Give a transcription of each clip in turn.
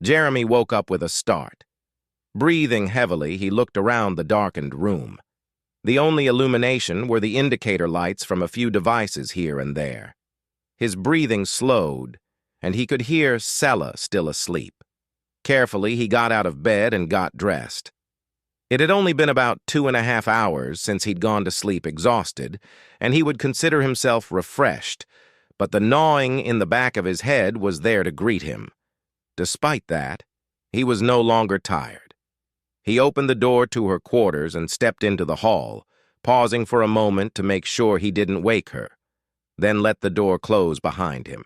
Jeremy woke up with a start. Breathing heavily, he looked around the darkened room. The only illumination were the indicator lights from a few devices here and there. His breathing slowed, and he could hear Sella still asleep. Carefully, he got out of bed and got dressed. It had only been about 2.5 hours since he'd gone to sleep exhausted, and he would consider himself refreshed, but the gnawing in the back of his head was there to greet him. Despite that, he was no longer tired. He opened the door to her quarters and stepped into the hall, pausing for a moment to make sure he didn't wake her, then let the door close behind him.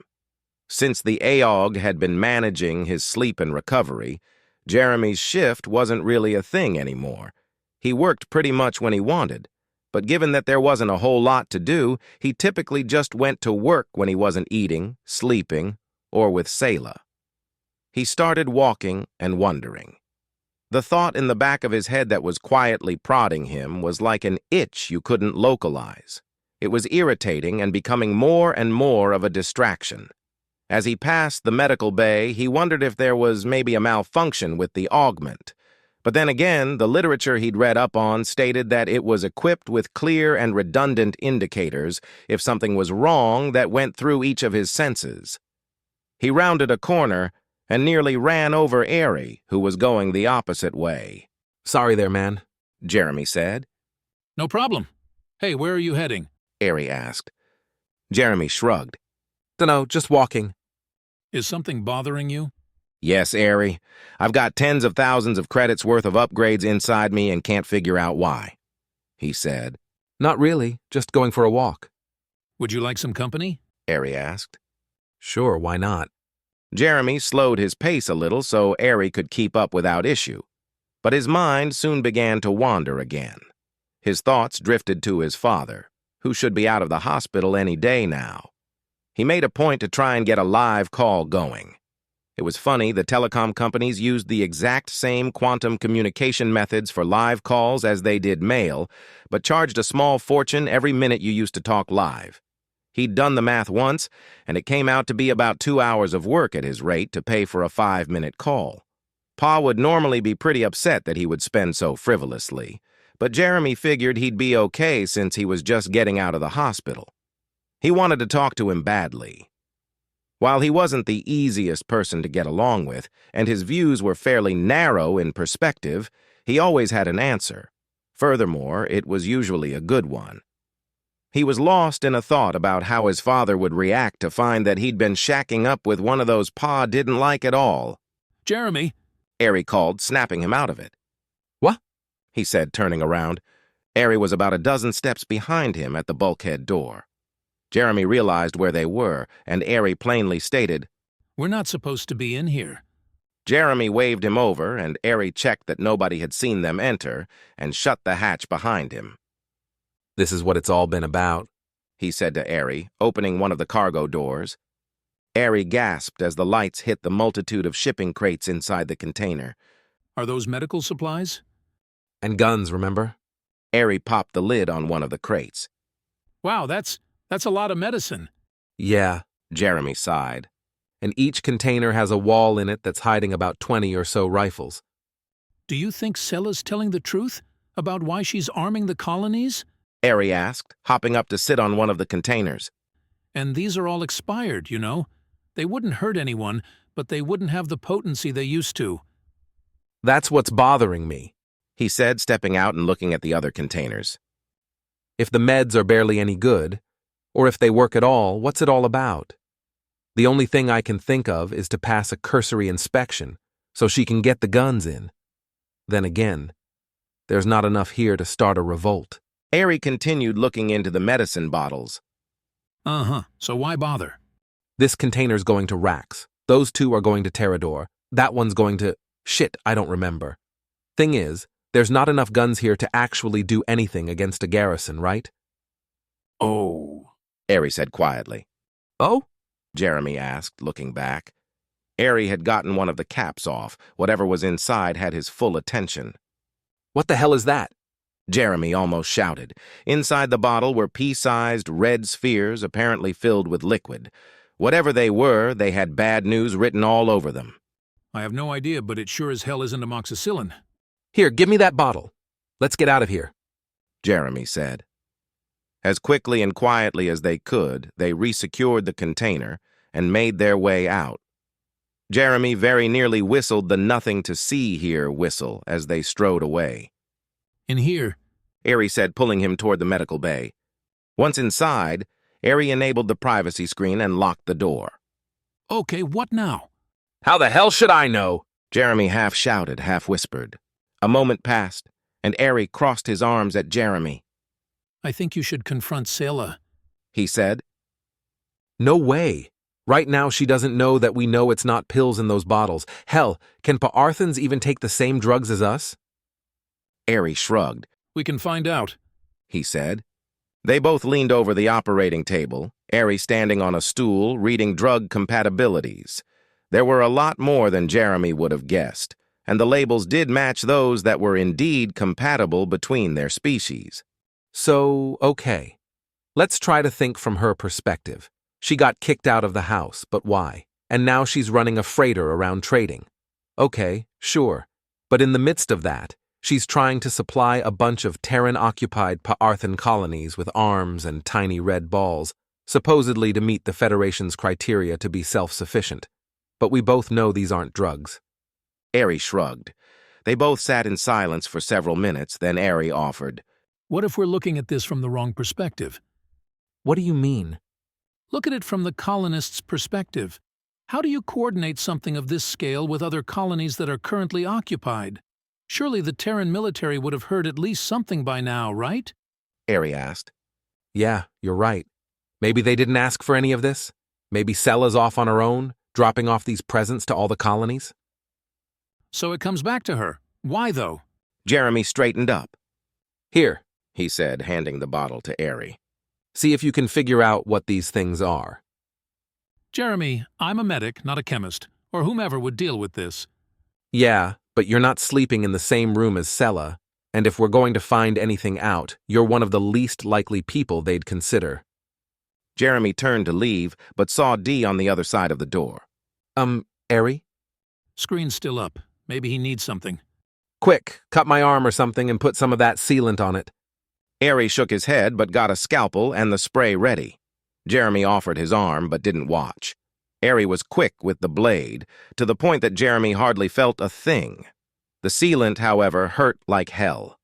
Since the AOG had been managing his sleep and recovery, Jeremy's shift wasn't really a thing anymore. He worked pretty much when he wanted, but given that there wasn't a whole lot to do, he typically just went to work when he wasn't eating, sleeping, or with Selah. He started walking and wondering. The thought in the back of his head that was quietly prodding him was like an itch you couldn't localize. It was irritating and becoming more and more of a distraction. As he passed the medical bay, he wondered if there was maybe a malfunction with the augment. But then again, the literature he'd read up on stated that it was equipped with clear and redundant indicators if something was wrong that went through each of his senses. He rounded a corner and nearly ran over Ari, who was going the opposite way. "Sorry there, man," Jeremy said. "No problem. Hey, where are you heading?" Ari asked. Jeremy shrugged. "Dunno, just walking." "Is something bothering you?" "Yes, Ari. I've got tens of thousands of credits worth of upgrades inside me and can't figure out why," he said. "Not really, just going for a walk." "Would you like some company?" Ari asked. "Sure, why not?" Jeremy slowed his pace a little so Ari could keep up without issue, but his mind soon began to wander again. His thoughts drifted to his father, who should be out of the hospital any day now. He made a point to try and get a live call going. It was funny, the telecom companies used the exact same quantum communication methods for live calls as they did mail, but charged a small fortune every minute you used to talk live. He'd done the math once, and it came out to be about 2 hours of work at his rate to pay for a 5-minute call. Pa would normally be pretty upset that he would spend so frivolously, but Jeremy figured he'd be okay since he was just getting out of the hospital. He wanted to talk to him badly. While he wasn't the easiest person to get along with, and his views were fairly narrow in perspective, he always had an answer. Furthermore, it was usually a good one. He was lost in a thought about how his father would react to find that he'd been shacking up with one of those Pa didn't like at all. "Jeremy!" Ari called, snapping him out of it. "What?" he said, turning around. Ari was about a dozen steps behind him at the bulkhead door. Jeremy realized where they were, and Ari plainly stated, "We're not supposed to be in here." Jeremy waved him over, and Ari checked that nobody had seen them enter and shut the hatch behind him. "This is what it's all been about," he said to Ari, opening one of the cargo doors. Ari gasped as the lights hit the multitude of shipping crates inside the container. "Are those medical supplies?" "And guns, remember?" Ari popped the lid on one of the crates. "Wow, that's a lot of medicine." "Yeah," Jeremy sighed. "and each container has a wall in it that's hiding about 20 or so rifles." "Do you think Selah's telling the truth about why she's arming the colonies?" Ari asked, hopping up to sit on one of the containers. "And these are all expired, you know. They wouldn't hurt anyone, but they wouldn't have the potency they used to." "That's what's bothering me," he said, stepping out and looking at the other containers. "If the meds are barely any good, or if they work at all, what's it all about? The only thing I can think of is to pass a cursory inspection so she can get the guns in. Then again, there's not enough here to start a revolt." Ari continued looking into the medicine bottles. "Uh-huh, so why bother?" "This container's going to Rax. Those two are going to Terrador. That one's going to... Shit, I don't remember. Thing is, there's not enough guns here to actually do anything against a garrison, right?" "Oh," Ari said quietly. "Oh?" Jeremy asked, looking back. Ari had gotten one of the caps off. Whatever was inside had his full attention. "What the hell is that?" Jeremy almost shouted. Inside the bottle were pea-sized red spheres apparently filled with liquid. Whatever they were, they had bad news written all over them. I have no idea, but it sure as hell isn't amoxicillin. Here, give me that bottle. Let's get out of here. Jeremy said. As quickly and quietly as they could, they resecured the container and made their way out. Jeremy very nearly whistled the nothing to see here whistle as they strode away. In here. Ari said, pulling him toward the medical bay. Once inside, Ari enabled the privacy screen and locked the door. Okay, what now? How the hell should I know? Jeremy half shouted, half whispered. A moment passed, and Ari crossed his arms at Jeremy. I think you should confront Selah, he said. No way. Right now she doesn't know that we know it's not pills in those bottles. Hell, can Pa'arthans even take the same drugs as us? Ari shrugged. We can find out, he said. They both leaned over the operating table, Ari standing on a stool, reading drug compatibilities. There were a lot more than Jeremy would have guessed, and the labels did match those that were indeed compatible between their species. So, okay. Let's try to think from her perspective. She got kicked out of the house, but why? And now she's running a freighter around trading. Okay, sure. But in the midst of that, she's trying to supply a bunch of Terran-occupied Pa'arthan colonies with arms and tiny red balls, supposedly to meet the Federation's criteria to be self-sufficient. But we both know these aren't drugs. Ari shrugged. They both sat in silence for several minutes, then Ari offered. What if we're looking at this from the wrong perspective? What do you mean? Look at it from the colonists' perspective. How do you coordinate something of this scale with other colonies that are currently occupied? Surely the Terran military would have heard at least something by now, right? Ari asked. Yeah, you're right. Maybe they didn't ask for any of this? Maybe Selah's off on her own, dropping off these presents to all the colonies? So it comes back to her. Why, though? Jeremy straightened up. Here, he said, handing the bottle to Ari. See if you can figure out what these things are. Jeremy, I'm a medic, not a chemist, or whomever would deal with this. Yeah, but you're not sleeping in the same room as Selah, and if we're going to find anything out, you're one of the least likely people they'd consider. Jeremy turned to leave, but saw Dee on the other side of the door. Ari? Screen's still up. Maybe he needs something. Quick, cut my arm or something and put some of that sealant on it. Ari shook his head but got a scalpel and the spray ready. Jeremy offered his arm but didn't watch. Ari was quick with the blade, to the point that Jeremy hardly felt a thing. The sealant, however, hurt like hell.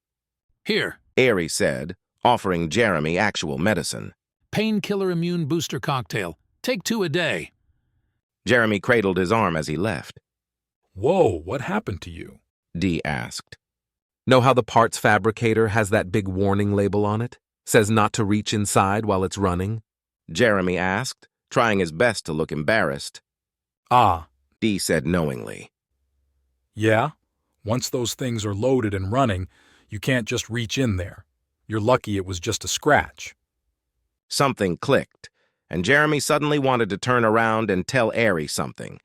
Here, Ari said, offering Jeremy actual medicine. painkiller immune booster cocktail. Take 2 a day. Jeremy cradled his arm as he left. Whoa, what happened to you? Dee asked. Know how the parts fabricator has that big warning label on it? Says not to reach inside while it's running? Jeremy asked, trying his best to look embarrassed. Ah, Dee said knowingly. yeah? Once those things are loaded and running, you can't just reach in there. You're lucky it was just a scratch. Something clicked, and Jeremy suddenly wanted to turn around and tell Ari something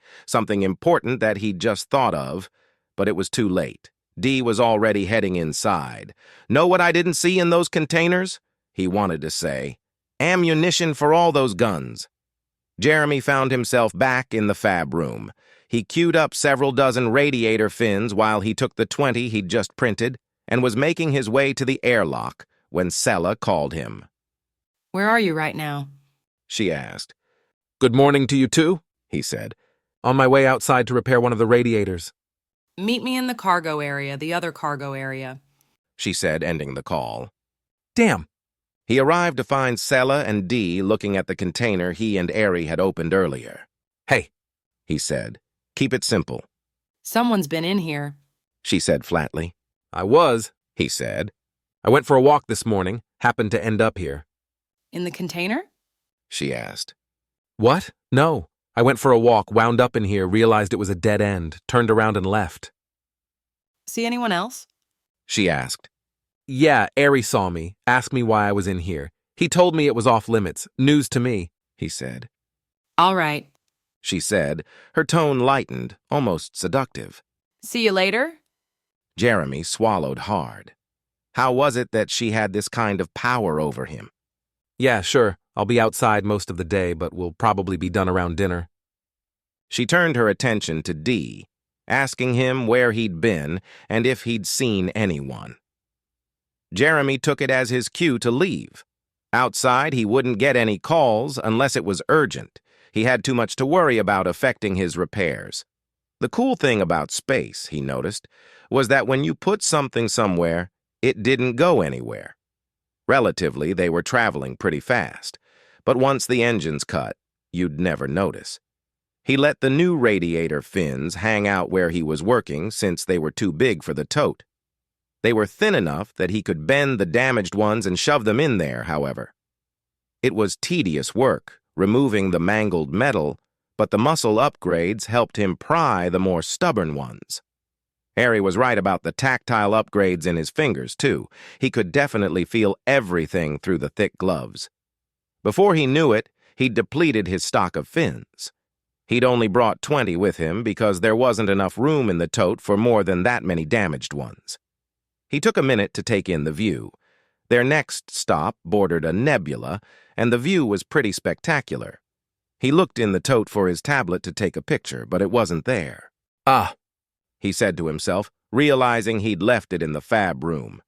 important that he'd just thought of, but it was too late. Dee was already heading inside. Know what I didn't see in those containers? He wanted to say. Ammunition for all those guns. Jeremy found himself back in the fab room. He queued up several dozen radiator fins while he took the 20 he'd just printed and was making his way to the airlock when Selah called him. Where are you right now? She asked. Good morning to you too, He said. On my way outside to repair one of the radiators. Meet me in the cargo area, the other cargo area. She said, ending the call. Damn. He arrived to find Selah and Dee looking at the container he and Ari had opened earlier. Hey, He said. Keep it simple, Someone's been in here. she said flatly. I was. He said. I went for a walk this morning, happened to end up here. In the container? She asked. What? No. I went for a walk, wound up in here, realized it was a dead end, turned around and left. See anyone else? She asked. Yeah, Ari saw me, asked me why I was in here. He told me it was off limits. News to me. He said. All right. She said, her tone lightened, almost seductive. See you later? Jeremy swallowed hard. How was it that she had this kind of power over him? Yeah, sure. I'll be outside most of the day, but we'll probably be done around dinner. She turned her attention to Dee. asking him where he'd been and if he'd seen anyone. Jeremy took it as his cue to leave. Outside, he wouldn't get any calls unless it was urgent. He had too much to worry about affecting his repairs. The cool thing about space, he noticed, was that when you put something somewhere, it didn't go anywhere. Relatively, they were traveling pretty fast, but once the engines cut, you'd never notice. He let the new radiator fins hang out where he was working since they were too big for the tote. They were thin enough that he could bend the damaged ones and shove them in there, however. It was tedious work, removing the mangled metal, but the muscle upgrades helped him pry the more stubborn ones. Harry was right about the tactile upgrades in his fingers, too. He could definitely feel everything through the thick gloves. Before he knew it, he'd depleted his stock of fins. He'd only brought 20 with him because there wasn't enough room in the tote for more than that many damaged ones. He took a minute to take in the view. Their next stop bordered a nebula, and the view was pretty spectacular. He looked in the tote for his tablet to take a picture, but it wasn't there. Ah, He said to himself, realizing he'd left it in the fab room.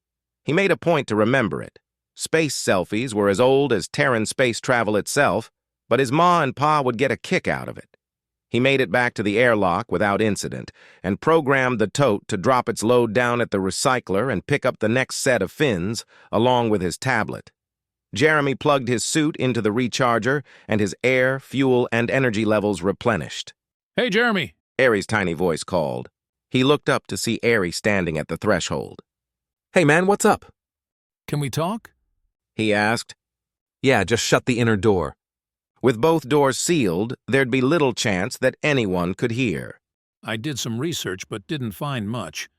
He made a point to remember it. Space selfies were as old as Terran space travel itself, but his ma and pa would get a kick out of it. He made it back to the airlock without incident and programmed the tote to drop its load down at the recycler and pick up the next set of fins along with his tablet. Jeremy plugged his suit into the recharger and his air, fuel, and energy levels replenished. Hey, Jeremy! Aries' tiny voice called. He looked up to see Airy standing at the threshold. hey man, what's up? Can we talk? He asked. Yeah, just shut the inner door. With both doors sealed, there'd be little chance that anyone could hear. I did some research but didn't find much.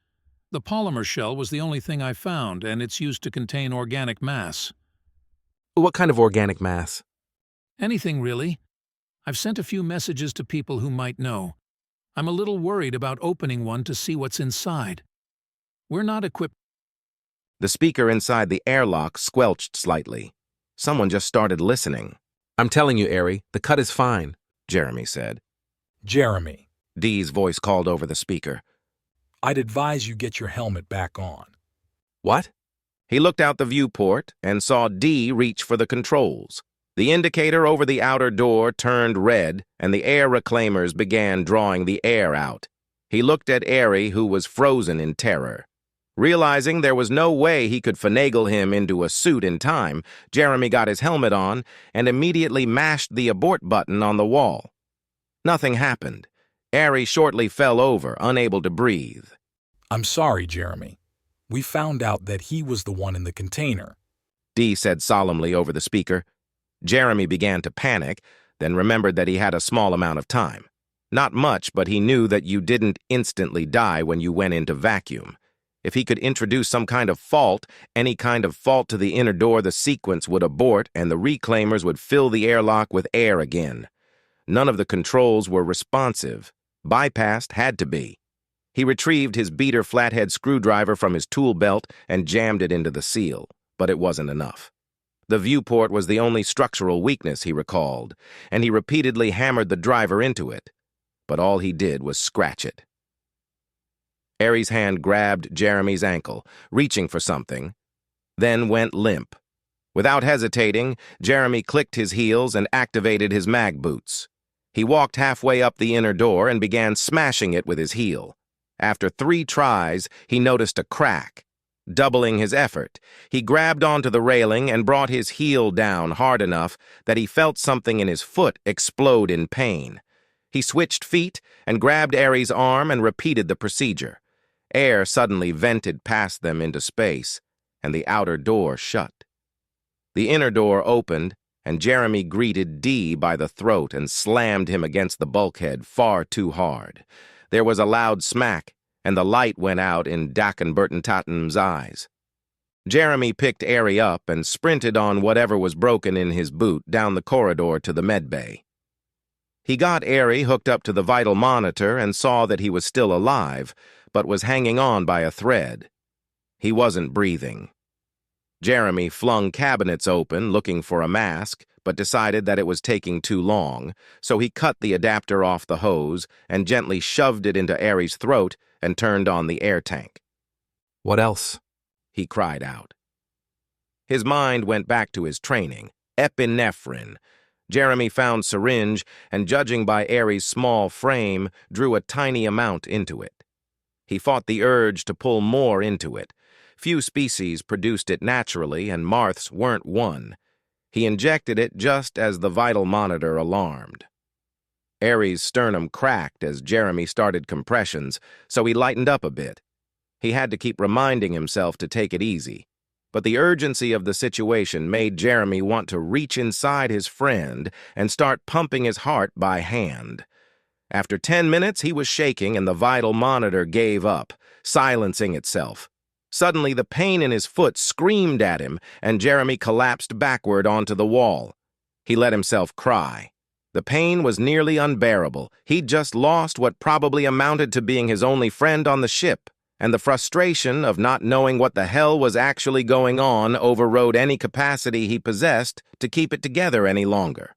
The polymer shell was the only thing I found, and it's used to contain organic mass. What kind of organic mass? Anything, really. I've sent a few messages to people who might know. I'm a little worried about opening one to see what's inside. We're not equipped. The speaker inside the airlock squelched slightly. Someone just started listening, I'm telling you, Airy, the cut is fine. Jeremy said. Jeremy, Dee's voice called over the speaker. I'd advise you get your helmet back on. What? He looked out the viewport and saw Dee reach for the controls. The indicator over the outer door turned red, and the air reclaimers began drawing the air out. He looked at Airy, who was frozen in terror. Realizing there was no way he could finagle him into a suit in time, Jeremy got his helmet on and immediately mashed the abort button on the wall. Nothing happened. Airy shortly fell over, unable to breathe. I'm sorry, Jeremy. We found out that he was the one in the container. Dee said solemnly over the speaker. Jeremy began to panic, then remembered that he had a small amount of time. Not much, but he knew that you didn't instantly die when you went into vacuum. If he could introduce some kind of fault, any kind of fault to the inner door, the sequence would abort and the reclaimers would fill the airlock with air again. None of the controls were responsive. Bypassed had to be. He retrieved his beater flathead screwdriver from his tool belt and jammed it into the seal, but it wasn't enough. The viewport was the only structural weakness he recalled, and he repeatedly hammered the driver into it, but all he did was scratch it. Airy's hand grabbed Jeremy's ankle, reaching for something, then went limp. Without hesitating, Jeremy clicked his heels and activated his mag boots. He walked halfway up the inner door and began smashing it with his heel. After 3 tries, he noticed a crack. Doubling his effort, he grabbed onto the railing and brought his heel down hard enough that he felt something in his foot explode in pain. He switched feet and grabbed Airy's arm and repeated the procedure. Air suddenly vented past them into space, and the outer door shut. The inner door opened, and Jeremy greeted Dee by the throat and slammed him against the bulkhead far too hard. There was a loud smack, and the light went out in Dakin Burton-Tottenham's eyes. Jeremy picked Airy up and sprinted on whatever was broken in his boot down the corridor to the medbay. He got Airy hooked up to the vital monitor and saw that he was still alive, but was hanging on by a thread. He wasn't breathing. Jeremy flung cabinets open looking for a mask, but decided that it was taking too long, so he cut the adapter off the hose and gently shoved it into Aries' throat and turned on the air tank. What else? He cried out. His mind went back to his training, epinephrine. Jeremy found syringe and, judging by Aries' small frame, drew a tiny amount into it. He fought the urge to pull more into it. Few species produced it naturally, and Marth's weren't one. He injected it just as the vital monitor alarmed. Aries' sternum cracked as Jeremy started compressions, so he lightened up a bit. He had to keep reminding himself to take it easy. But the urgency of the situation made Jeremy want to reach inside his friend and start pumping his heart by hand. After 10 minutes, he was shaking and the vital monitor gave up, silencing itself. Suddenly, the pain in his foot screamed at him, and Jeremy collapsed backward onto the wall. He let himself cry. The pain was nearly unbearable. He'd just lost what probably amounted to being his only friend on the ship, and the frustration of not knowing what the hell was actually going on overrode any capacity he possessed to keep it together any longer.